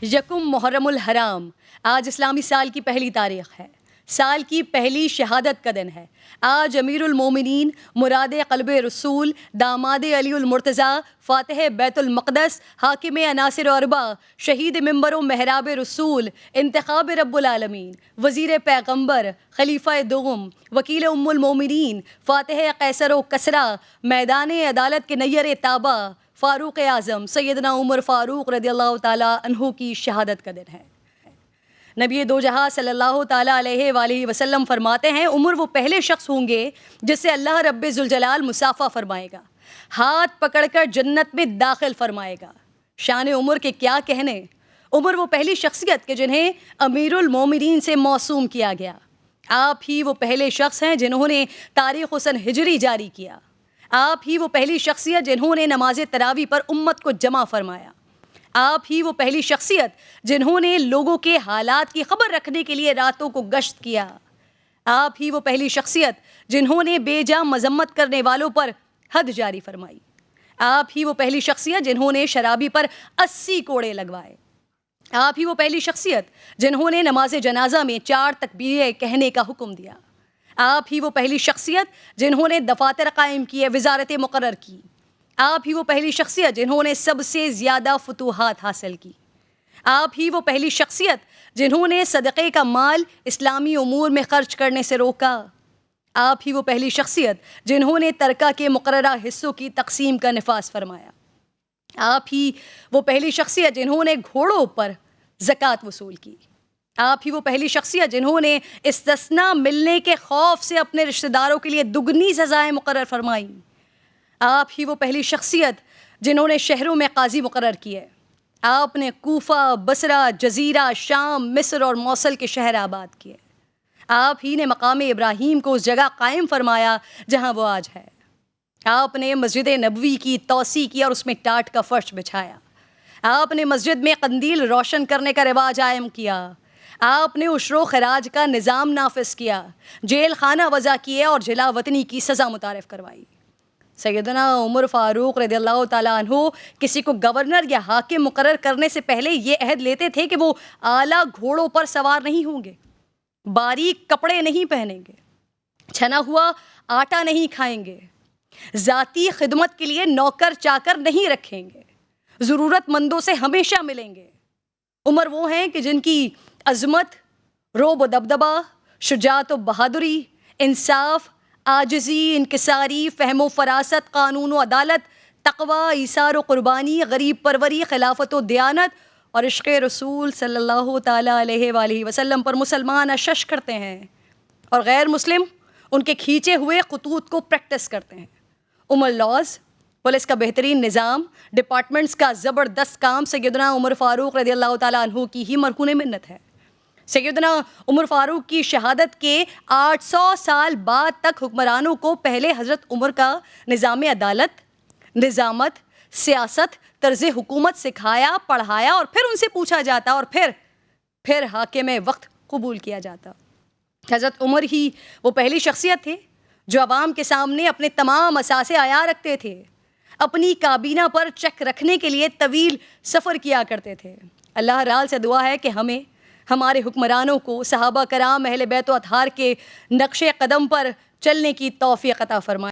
یکم محرم الحرام، آج اسلامی سال کی پہلی تاریخ ہے، سال کی پہلی شہادت کا دن ہے۔ آج امیر المومنین، مراد قلب رسول، داماد علی المرتضیٰ، فاتح بیت المقدس، حاکم عناصر اربع، شہید منبر و محراب رسول، انتخاب رب العالمین، وزیر پیغمبر، خلیفہ دوم، وکیل ام المومنین، فاتح قیصر و کسریٰ، میدان عدالت کے نیر تابہ، فاروق اعظم سیدنا عمر فاروق رضی اللہ تعالیٰ عنہ کی شہادت کا دن ہے۔ نبی دو جہاں صلی اللہ تعالیٰ علیہ وآلہ وسلم فرماتے ہیں، عمر وہ پہلے شخص ہوں گے جس سے اللہ رب ذوالجلال مصافحہ فرمائے گا، ہاتھ پکڑ کر جنت میں داخل فرمائے گا۔ شان عمر کے کیا کہنے، عمر وہ پہلی شخصیت کہ جنہیں امیر المومنین سے موسوم کیا گیا۔ آپ ہی وہ پہلے شخص ہیں جنہوں نے تاریخ و سن ہجری جاری کیا۔ آپ ہی وہ پہلی شخصیت جنہوں نے نماز تراویح پر امت کو جمع فرمایا۔ آپ ہی وہ پہلی شخصیت جنہوں نے لوگوں کے حالات کی خبر رکھنے کے لیے راتوں کو گشت کیا۔ آپ ہی وہ پہلی شخصیت جنہوں نے بے جا مذمت کرنے والوں پر حد جاری فرمائی۔ آپ ہی وہ پہلی شخصیت جنہوں نے شرابی پر 80 کوڑے لگوائے۔ آپ ہی وہ پہلی شخصیت جنہوں نے نماز جنازہ میں 4 تکبیریں کہنے کا حکم دیا۔ آپ ہی وہ پہلی شخصیت جنہوں نے دفاتر قائم کیے، وزارتیں مقرر کی۔ آپ ہی وہ پہلی شخصیت جنہوں نے سب سے زیادہ فتوحات حاصل کی۔ آپ ہی وہ پہلی شخصیت جنہوں نے صدقے کا مال اسلامی امور میں خرچ کرنے سے روکا۔ آپ ہی وہ پہلی شخصیت جنہوں نے ترکہ کے مقررہ حصوں کی تقسیم کا نفاذ فرمایا۔ آپ ہی وہ پہلی شخصیت جنہوں نے گھوڑوں پر زکوٰۃ وصول کی۔ آپ ہی وہ پہلی شخصیت جنہوں نے استثناء ملنے کے خوف سے اپنے رشتہ داروں کے لیے دگنی سزائیں مقرر فرمائیں۔ آپ ہی وہ پہلی شخصیت جنہوں نے شہروں میں قاضی مقرر کیے۔ آپ نے کوفہ، بصرہ، جزیرہ، شام، مصر اور موصل کے شہر آباد کیے۔ آپ ہی نے مقام ابراہیم کو اس جگہ قائم فرمایا جہاں وہ آج ہے۔ آپ نے مسجد نبوی کی توسیع کی اور اس میں ٹاٹ کا فرش بچھایا۔ آپ نے مسجد میں قندیل روشن کرنے کا رواج قائم کیا۔ آپ نے عشر و خراج کا نظام نافذ کیا، جیل خانہ وضع کیے اور جلا وطنی کی سزا متعارف کروائی۔ سیدنا عمر فاروق رضی اللہ تعالیٰ عنہ کسی کو گورنر یا حاکم مقرر کرنے سے پہلے یہ عہد لیتے تھے کہ وہ اعلیٰ گھوڑوں پر سوار نہیں ہوں گے، باریک کپڑے نہیں پہنیں گے، چھنا ہوا آٹا نہیں کھائیں گے، ذاتی خدمت کے لیے نوکر چاکر نہیں رکھیں گے، ضرورت مندوں سے ہمیشہ ملیں گے۔ عمر وہ ہیں کہ جن کی عظمت، رعب و دبدبہ، شجاعت و بہادری، انصاف، عاجزی، انکساری، فہم و فراست، قانون و عدالت، تقوی، ایثار و قربانی، غریب پروری، خلافت و دیانت اور عشق رسول صلی اللہ تعالیٰ علیہ وآلہ وسلم پر مسلمان اشش کرتے ہیں اور غیر مسلم ان کے کھینچے ہوئے خطوط کو پریکٹس کرتے ہیں۔ عمر لاز، پولیس کا بہترین نظام، ڈپارٹمنٹس کا زبردست کام سیدنا عمر فاروق رضی اللہ تعالیٰ عنہ کی ہی مرہون منت ہے۔ سیدنا عمر فاروق کی شہادت کے 800 سال بعد تک حکمرانوں کو پہلے حضرت عمر کا نظام عدالت، نظامت، سیاست، طرز حکومت سکھایا، پڑھایا اور پھر ان سے پوچھا جاتا اور پھر حاکم وقت قبول کیا جاتا۔ حضرت عمر ہی وہ پہلی شخصیت تھے جو عوام کے سامنے اپنے تمام اثاثے عیاں رکھتے تھے، اپنی کابینہ پر چیک رکھنے کے لیے طویل سفر کیا کرتے تھے۔ اللہ تعالیٰ سے دعا ہے کہ ہمیں، ہمارے حکمرانوں کو صحابہ کرام، اہل بیت و اطہار کے نقش قدم پر چلنے کی توفیق عطا فرمائے۔